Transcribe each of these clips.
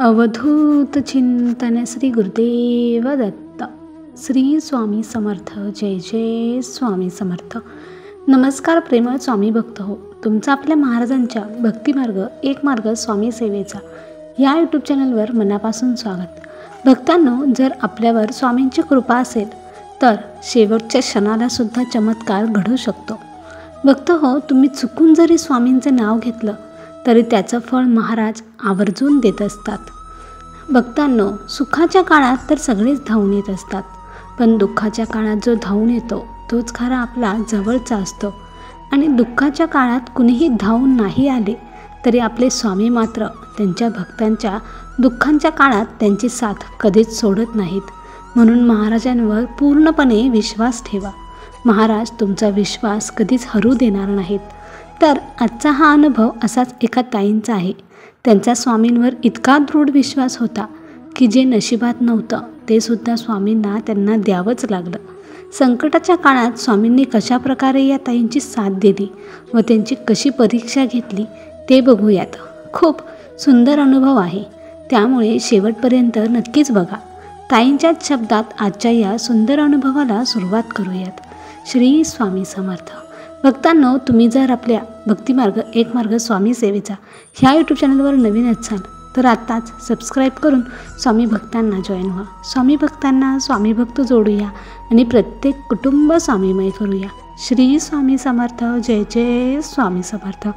अवधूत चिंतन श्री गुरुदेव दत्त. श्री स्वामी समर्थ. जय जय स्वामी समर्थ. नमस्कार प्रेमळ स्वामी भक्त हो. तुमचा आपल्या महाराजांच्या भक्तिमार्ग एक मार्ग स्वामी सेवेचा या यूट्यूब चॅनलवर मनापासून स्वागत. भक्तांनो, जर आपल्यावर स्वामींची कृपा असेल तर शेवटच्या क्षणाला सुद्धा चमत्कार घडू शकतो. भक्त हो, तुम्ही चुकून जरी स्वामींचं नाव घेतलं तरी त्याचं फळ महाराज आवर्जून देत असतात. भक्तांनो, सुखाच्या काळात तर सगळेच धावून येत असतात, पण दुःखाच्या काळात जो धावून येतो तोच खरा आपला जवळचा असतो. आणि दुःखाच्या काळात कुणीही धावून नाही आले तरी आपले स्वामी मात्र त्यांच्या भक्तांच्या दुःखांच्या काळात त्यांची साथ कधीच सोडत नाहीत. म्हणून महाराजांवर पूर्णपणे विश्वास ठेवा. महाराज तुमचा विश्वास कधीच हरू देणार नाहीत. तर आजचा हा अनुभव असाच एका ताईंचा आहे. त्यांचा स्वामींवर इतका दृढ विश्वास होता की जे नशिबात नव्हतं ते सुद्धा स्वामींना त्यांना द्यावंच लागलं. संकटाच्या काळात स्वामींनी कशाप्रकारे या ताईंची साथ दिली व त्यांची कशी परीक्षा घेतली ते बघूयात. खूप सुंदर अनुभव आहे, त्यामुळे शेवटपर्यंत नक्कीच बघा. ताईंच्याच शब्दात आजच्या या सुंदर अनुभवाला सुरुवात करूयात. श्री स्वामी समर्थ. भक्तांनो, तुम्ही जर आपल्या भक्तिमार्ग एक मार्ग स्वामी सेवेचा ह्या यूट्यूब चॅनलवर नवीन असाल तर आत्ताच सबस्क्राईब करून स्वामी भक्तांना जॉईन व्हा. स्वामी भक्तांना स्वामी भक्त जोडूया आणि प्रत्येक कुटुंब स्वामीमय करूया. श्री स्वामी समर्थ. जय जय स्वामी समर्थ.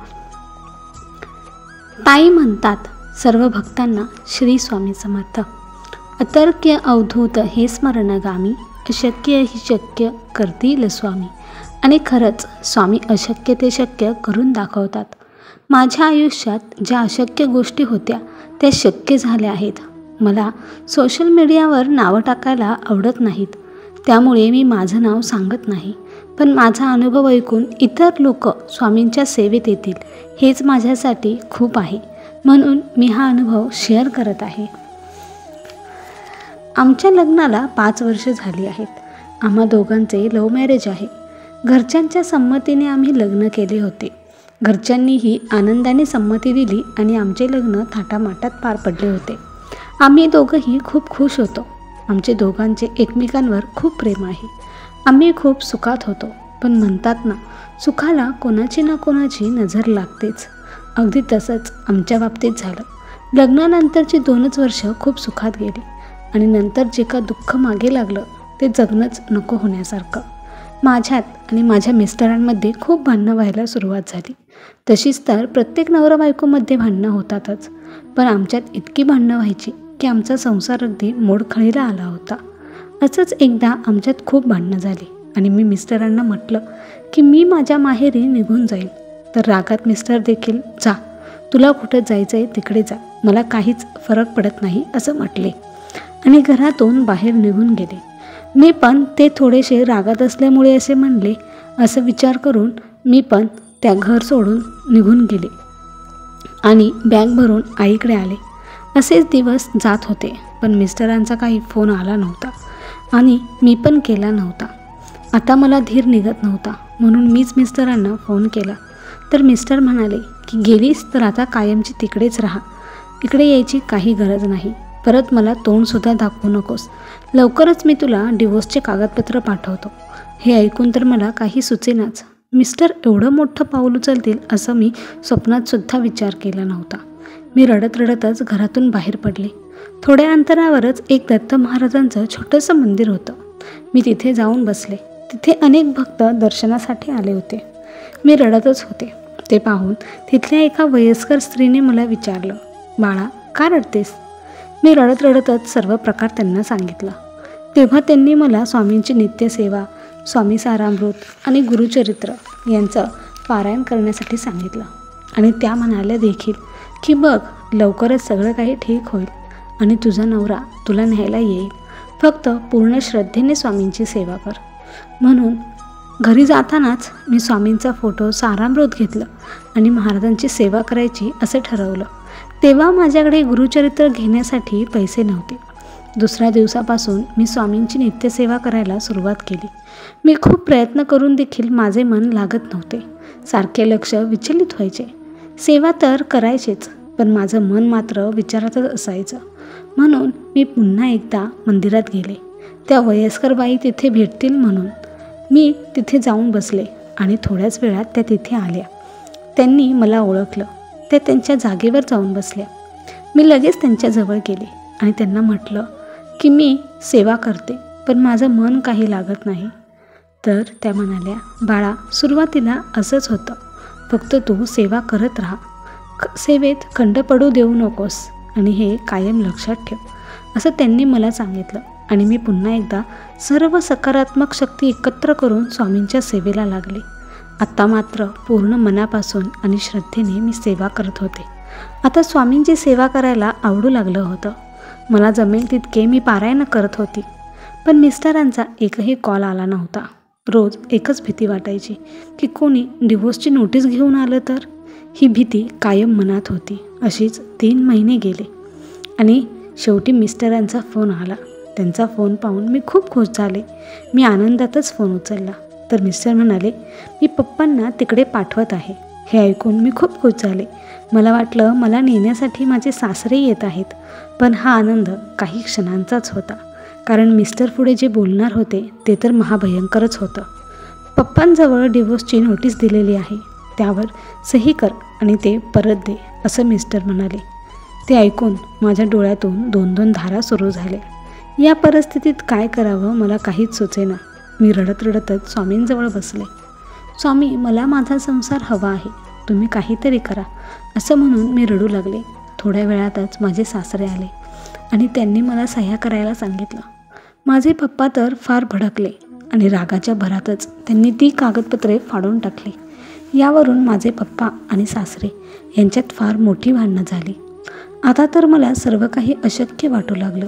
ताई म्हणतात, सर्व भक्तांना श्री स्वामी समर्थ. अतर्क्य अवधूत हे स्मरणगामी, अशक्य ही शक्य करतील स्वामी. आणि खरंच स्वामी अशक्य ते शक्य करून दाखवतात. माझ्या आयुष्यात ज्या अशक्य गोष्टी होत्या त्या शक्य झाल्या आहेत. मला सोशल मीडियावर नावं टाकायला आवडत नाहीत, त्यामुळे मी माझं नाव सांगत नाही. पण माझा अनुभव ऐकून इतर लोक स्वामींच्या सेवेत येतील हेच माझ्यासाठी खूप आहे, म्हणून मी हा अनुभव शेअर करत आहे. आमच्या लग्नाला 5 वर्ष झाली आहेत. आम्हा दोघांचे लव्ह मॅरेज आहे. घरच्यांच्या संमतीने आम्ही लग्न केले होते. घरच्यांनीही आनंदाने संमती दिली आणि आमचे लग्न थाटामाटात पार पडले होते. आम्ही दोघंही खूप खुश होतो. आमचे दोघांचे एकमेकांवर खूप प्रेम आहे. आम्ही खूप सुखात होतो. पण म्हणतात ना, सुखाला कोणाची ना कोणाची नजर लागतेच. अगदी तसंच आमच्या बाबतीत झालं. लग्नानंतरची 2च वर्ष खूप सुखात गेली आणि नंतर जे का दुःख मागे लागलं ते जगणंच नको होण्यासारखं. माझ्यात आणि माझ्या मिस्टरांमध्ये खूप भांडणं व्हायला सुरुवात झाली. तशीच तर प्रत्येक नवरा बायकोमध्ये भांडणं होतातच, पण आमच्यात इतकी भांडणं व्हायची की आमचा संसार अगदी मोडखळीला आला होता. असंच एकदा आमच्यात खूप भांडणं झाली आणि मी मिस्टरांना म्हटलं की मी माझ्या माहेरी निघून जाईल. तर रागात मिस्टर देखील, जा, तुला कुठं जायचं आहे तिकडे जा, मला काहीच फरक पडत नाही असं म्हटले आणि घरातून बाहेर निघून गेले. मी पण ते थोडेसे रागात असल्यामुळे असे म्हणले असं विचार करून मी पण त्या घर सोडून निघून गेले आणि बॅग भरून आईकडे आले. असेच दिवस जात होते, पण मिस्टरांचा काही फोन आला नव्हता आणि मी पण केला नव्हता. आता मला धीर निघत नव्हता, म्हणून मीच मिस्टरांना फोन केला. तर मिस्टर म्हणाले की गेलीस तर आता कायमची तिकडेच राहा, इकडे यायची काही गरज नाही. परत मला तोंडसुद्धा दाखवू नकोस. लवकरच मी तुला डिवोर्सचे कागदपत्र पाठवतो. हे ऐकून तर मला काही सुचेनाच. मिस्टर एवढं मोठं पाऊल उचलतील असं मी स्वप्नातसुद्धा विचार केला नव्हता. मी रडत रडतच घरातून बाहेर पडले. थोड्या अंतरावरच एक दत्त महाराजांचं छोटंसं मंदिर होतं. मी तिथे जाऊन बसले. तिथे अनेक भक्त दर्शनासाठी आले होते. मी रडतच होते. ते पाहून तिथल्या एका वयस्कर स्त्रीने मला विचारलं, बाळा का रडतेस? मी रडत रडतच सर्व प्रकार त्यांना सांगितला. तेव्हा त्यांनी मला स्वामींची नित्यसेवा, स्वामी सारामृत आणि गुरुचरित्र यांचं पारायण करण्यासाठी सांगितलं. आणि त्या म्हणाल्या देखील की बघ, लवकरच सगळं काही ठीक होईल आणि तुझा नवरा तुला न्यायला येईल. फक्त पूर्ण श्रद्धेने स्वामींची सेवा कर. म्हणून घरी जातानाच मी स्वामींचा फोटो सारामृत घेतलं आणि महाराजांची सेवा करायची असं ठरवलं. तेव्हा माझ्याकडे गुरुचरित्र घेण्यासाठी पैसे नव्हते. दुसऱ्या दिवसापासून मी स्वामींची नित्यसेवा करायला सुरुवात केली. मी खूप प्रयत्न करून देखील माझे मन लागत नव्हते. सारखे लक्ष विचलित व्हायचे. सेवा तर करायचेच, पण माझं मन मात्र विचारातच असायचं. म्हणून मी पुन्हा एकदा मंदिरात गेले. त्या वयस्कर बाई तिथे भेटतील म्हणून मी तिथे जाऊन बसले आणि थोड्याच वेळात त्या तिथे आल्या. त्यांनी मला ओळखलं. त्या त्यांच्या जागेवर जाऊन बसल्या. मी लगेच त्यांच्याजवळ गेले आणि त्यांना म्हटलं की मी सेवा करते, पण माझं मन काही लागत नाही. तर त्या म्हणाल्या, बाळा, सुरुवातीला असंच होतं. फक्त तू सेवा करत राहा. सेवेत खंड पडू देऊ नकोस आणि हे कायम लक्षात ठेव, असं त्यांनी मला सांगितलं. आणि मी पुन्हा एकदा सर्व सकारात्मक शक्ती एकत्र करून स्वामींच्या सेवेला लागले. आत्ता मात्र पूर्ण मनापासून आणि श्रद्धेने मी सेवा करत होते. आता स्वामींची सेवा करायला आवडू लागलं होतं. मला जमेल तितके मी पारायण करत होती. पण मिस्टरांचा एकही कॉल आला नव्हता. रोज एकच भीती वाटायची की कोणी डिवोर्सची नोटीस घेऊन आलं तर. ही भीती कायम मनात होती. अशीच 3 महिने गेले आणि शेवटी मिस्टरांचा फोन आला. त्यांचा फोन पाहून मी खूप खुश झाले. मी आनंदातच फोन उचलला. तर मिस्टर म्हणाले, मी पप्पांना तिकडे पाठवत आहे. हे ऐकून मी खूप खुश झाले. मला वाटलं मला नेण्यासाठी माझे सासरे येत आहेत. पण हा आनंद काही क्षणांचाच होता, कारण मिस्टर पुढे जे बोलणार होते ते तर महाभयंकरच होतं. पप्पांजवळ डिवोर्सची नोटीस दिलेली आहे, त्यावर सही कर आणि ते परत दे, असं मिस्टर म्हणाले. ते ऐकून माझ्या डोळ्यातून 2-2 धारा सुरू झाल्या. या परिस्थितीत काय करावं मला काहीच सुचेना. मी रडत रडतच स्वामींजवळ बसले. स्वामी, मला माझा संसार हवा आहे, तुम्ही काहीतरी करा, असं म्हणून मी रडू लागले. थोड्या वेळातच माझे सासरे आले आणि त्यांनी मला सह्या करायला सांगितलं. माझे पप्पा तर फार भडकले आणि रागाच्या भरातच त्यांनी ती कागदपत्रे फाडून टाकली. यावरून माझे पप्पा आणि सासरे यांच्यात फार मोठी भांडणं झाली. आता तर मला सर्व काही अशक्य वाटू लागलं.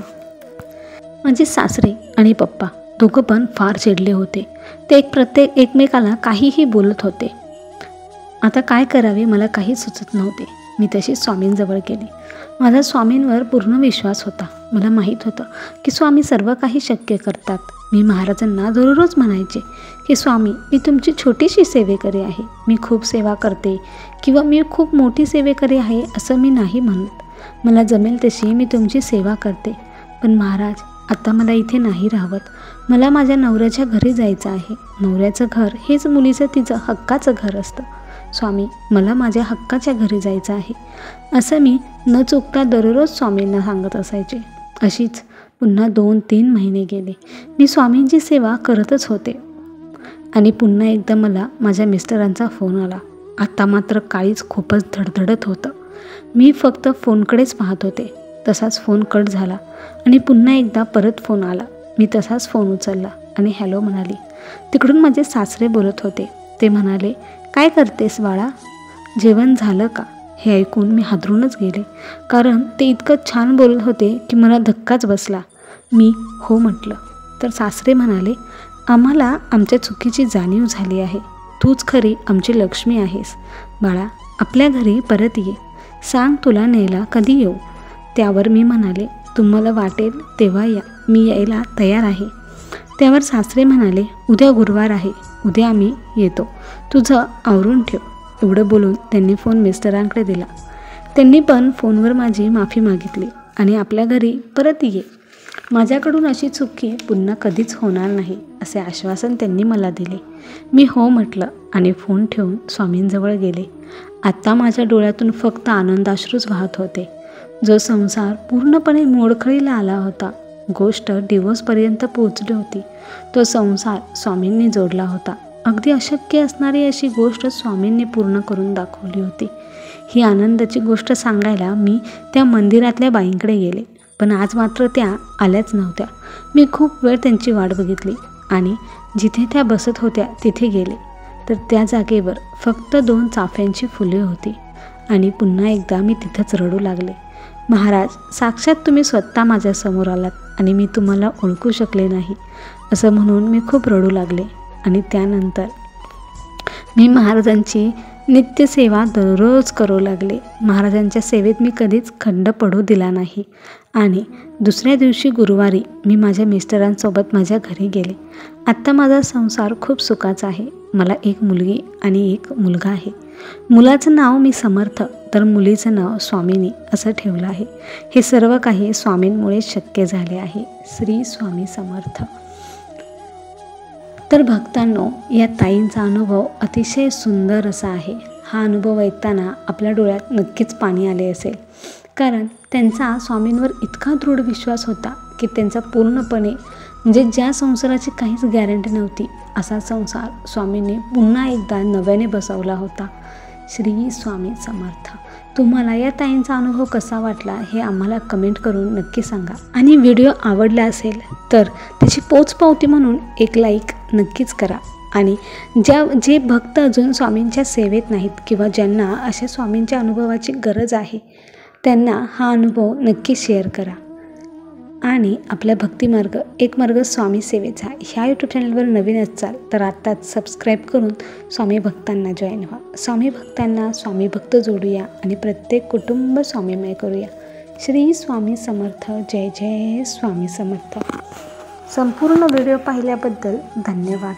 माझे सासरे आणि पप्पा दोघं पण फार चिडले होते. ते एकमेकाला काहीही बोलत होते. आता काय करावे मला काही सुचत नव्हते. मी तशीच स्वामींजवळ गेली. माझा स्वामींवर पूर्ण विश्वास होता. मला माहीत होतं की स्वामी सर्व काही शक्य करतात. मी महाराजांना दररोज म्हणायचे की स्वामी, मी तुमची छोटीशी सेवेकरी आहे. मी खूप सेवा करते किंवा मी खूप मोठी सेवेकरी आहे असं मी नाही म्हणत. मला जमेल तशी मी तुमची सेवा करते. पण महाराज, आता मला इथे नाही राहवत. मला माझ्या नवऱ्याच्या घरी जायचं आहे. नवऱ्याचं घर हेच मुलीचं तिचं हक्काचं घर असतं. स्वामी, मला माझ्या हक्काच्या घरी जायचं आहे, असं मी न चुकता दररोज स्वामींना सांगत असायचे. अशीच पुन्हा 2-3 महिने गेले. मी स्वामींची सेवा करतच होते आणि पुन्हा एकदा मला माझ्या मिस्टरांचा फोन आला. आता मात्र काळीच खूपच धडधडत होतं. मी फक्त फोनकडेच पाहत होते. तसाच फोन कट झाला आणि पुन्हा एकदा परत फोन आला. मी तसाच फोन उचलला आणि हॅलो म्हणाली. तिकडून माझे सासरे बोलत होते. ते म्हणाले, काय करतेस बाळा, जेवण झालं का? हे ऐकून मी हादरूनच गेले, कारण ते इतकं छान बोलत होते की मला धक्काच बसला. मी हो म्हटलं. तर सासरे म्हणाले, आम्हाला आमच्या चुकीची जाणीव झाली आहे. तूच खरी आमची लक्ष्मी आहेस. बाळा, आपल्या घरी परत ये. सांग तुला न्यायला कधी येऊ. त्यावर मी म्हणाले, तुम्हाला वाटेल तेव्हा या, मी यायला तयार आहे. त्यावर सासरे म्हणाले, उद्या गुरुवार आहे, उद्या आम्ही येतो, तुझं आवरून ठेव. एवढं बोलून त्यांनी फोन मिस्टरांकडे दिला. त्यांनी पण फोनवर माझी माफी मागितली आणि आपल्या घरी परत ये, माझ्याकडून अशी चुकी पुन्हा कधीच होणार नाही, असे आश्वासन त्यांनी मला दिले. मी हो म्हटलं आणि फोन ठेवून स्वामींजवळ गेले. आत्ता माझ्या डोळ्यातून फक्त आनंदाश्रूच वाहत होते. जो संसार पूर्णपणे मोडखळीला आला होता, गोष्ट डिवोर्सपर्यंत पोहोचली होती, तो संसार स्वामींनी जोडला होता. अगदी अशक्य असणारी अशी गोष्ट स्वामींनी पूर्ण करून दाखवली होती. ही आनंदाची गोष्ट सांगायला मी त्या मंदिरातल्या बाईंकडे गेले, पण आज मात्र त्या आल्याच नव्हत्या. मी खूप वेळ त्यांची वाट बघितली आणि जिथे त्या बसत होत्या तिथे गेले, तर त्या जागेवर फक्त 2 चाफ्यांची फुले होती. आणि पुन्हा एकदा मी तिथंच रडू लागले. महाराज, साक्षात तुम्ही स्वतः माझ्यासमोर आलात आणि मी तुम्हाला ओळखू शकले नाही, असं म्हणून मी खूप रडू लागले. आणि त्यानंतर मी महाराजांची नित्यसेवा दररोज करू लागले. महाराजांच्या सेवेत मी कधीच खंड पडू दिला नाही. आणि दुसऱ्या दिवशी गुरुवारी मी माझ्या मिस्टरांसोबत माझ्या घरी गेले. आत्ता माझा संसार खूप सुखाचा आहे. मला 1 मुलगी आणि 1 मुलगा आहे. मुलाचं नाव मी समर्थ तर मुलीचं नाव स्वामिनी असं ठेवलं आहे. हे सर्व काही स्वामींमुळे शक्य झाले आहे. श्री स्वामी समर्थ. तर भक्तांनो, या ताईंचा अनुभव अतिशय सुंदर असा आहे. हा अनुभव ऐकताना आपल्या डोळ्यात नक्कीच पाणी आले असेल, कारण त्यांचा स्वामींवर इतका दृढ विश्वास होता की त्यांचा पूर्णपणे म्हणजे ज्या संसाराची काहीच गॅरंटी नव्हती असा संसार स्वामींनी पुन्हा एकदा नव्याने बसवला होता. श्री स्वामी समर्थ. तुम्हाला या ताईंचा अनुभव कसा वाटला हे आम्हाला कमेंट करून नक्की सांगा. आणि व्हिडिओ आवडला असेल तर त्याची पोचपावती म्हणून एक लाईक नक्कीच करा. आणि जे भक्त अजून स्वामींच्या सेवेत नाहीत किंवा ज्यांना अशा स्वामींच्या अनुभवाची गरज आहे त्यांना हा अनुभव नक्की शेअर करा. आणि आपल्या भक्तिमार्ग एक मार्ग स्वामी सेवेचा ह्या यूट्यूब चॅनलवर नवीन असाल तर आत्ताच सबस्क्राईब करून स्वामी भक्तांना जॉईन व्हा. स्वामी भक्तांना स्वामी भक्त जोडूया आणि प्रत्येक कुटुंब स्वामीमय करूया. श्री स्वामी समर्थ. जय जय स्वामी समर्थ. संपूर्ण व्हिडिओ पाहिल्याबद्दल धन्यवाद.